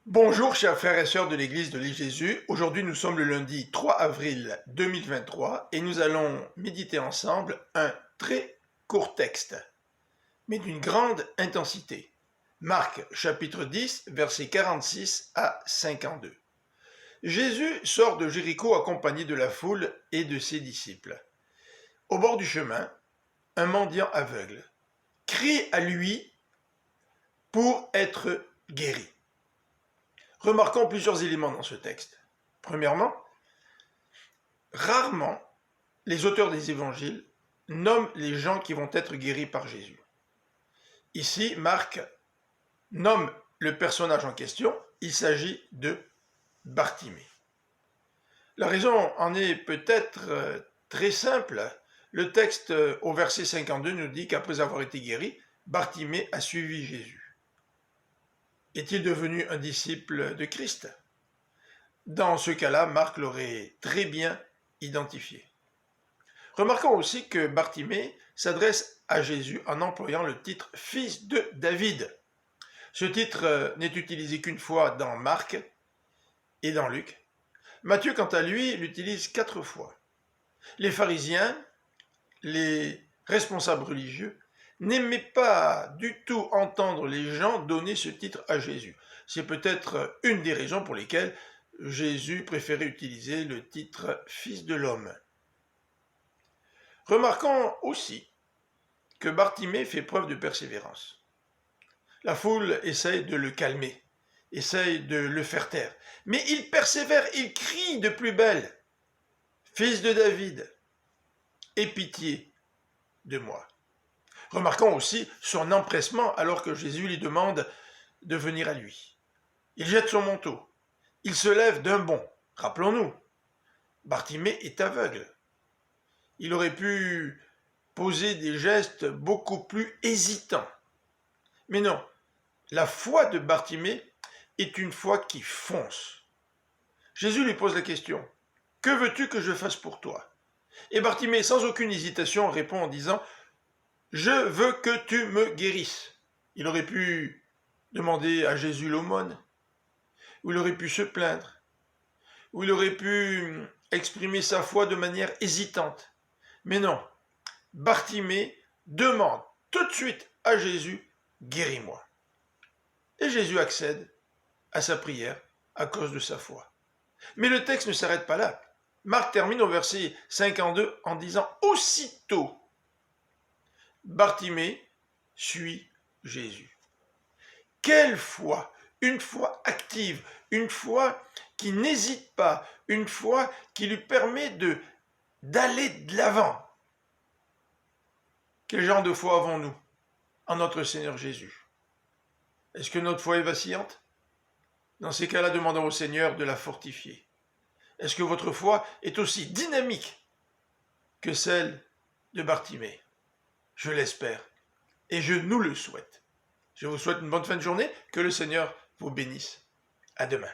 Bonjour chers frères et sœurs de l'église de l'île Jésus. Aujourd'hui nous sommes le lundi 3 avril 2023 et nous allons méditer ensemble un très court texte, mais d'une grande intensité. Marc chapitre 10 versets 46 à 52. Jésus sort de Jéricho accompagné de la foule et de ses disciples. Au bord du chemin, un mendiant aveugle crie à lui pour être guéri. Remarquons plusieurs éléments dans ce texte. Premièrement, rarement les auteurs des évangiles nomment les gens qui vont être guéris par Jésus. Ici, Marc nomme le personnage en question, il s'agit de Bartimée. La raison en est peut-être très simple. Le texte au verset 52 nous dit qu'après avoir été guéri, Bartimée a suivi Jésus. Est-il devenu un disciple de Christ? Dans ce cas-là, Marc l'aurait très bien identifié. Remarquons aussi que Bartimée s'adresse à Jésus en employant le titre « Fils de David ». Ce titre n'est utilisé qu'une fois dans Marc et dans Luc. Matthieu, quant à lui, l'utilise 4 fois. Les pharisiens, les responsables religieux, n'aimaient pas du tout entendre les gens donner ce titre à Jésus. C'est peut-être une des raisons pour lesquelles Jésus préférait utiliser le titre « Fils de l'homme ». Remarquons aussi que Bartimée fait preuve de persévérance. La foule essaye de le calmer, essaye de le faire taire, mais il persévère, il crie de plus belle « Fils de David, aie pitié de moi ». Remarquons aussi son empressement alors que Jésus lui demande de venir à lui. Il jette son manteau, il se lève d'un bond. Rappelons-nous, Bartimée est aveugle. Il aurait pu poser des gestes beaucoup plus hésitants. Mais non, la foi de Bartimée est une foi qui fonce. Jésus lui pose la question, « Que veux-tu que je fasse pour toi ?» Et Bartimée, sans aucune hésitation, répond en disant, « Je veux que tu me guérisses. » Il aurait pu demander à Jésus l'aumône, ou il aurait pu se plaindre, ou il aurait pu exprimer sa foi de manière hésitante. Mais non, Bartimée demande tout de suite à Jésus, « Guéris-moi ». Et Jésus accède à sa prière à cause de sa foi. Mais le texte ne s'arrête pas là. Marc termine au verset 52 en disant « Aussitôt ». Bartimée suit Jésus. Quelle foi! Une foi active, une foi qui n'hésite pas, une foi qui lui permet d'aller de l'avant. Quel genre de foi avons-nous en notre Seigneur Jésus? Est-ce que notre foi est vacillante? Dans ces cas-là, demandons au Seigneur de la fortifier. Est-ce que votre foi est aussi dynamique que celle de Bartimée? Je l'espère et je nous le souhaite. Je vous souhaite une bonne fin de journée, que le Seigneur vous bénisse. À demain.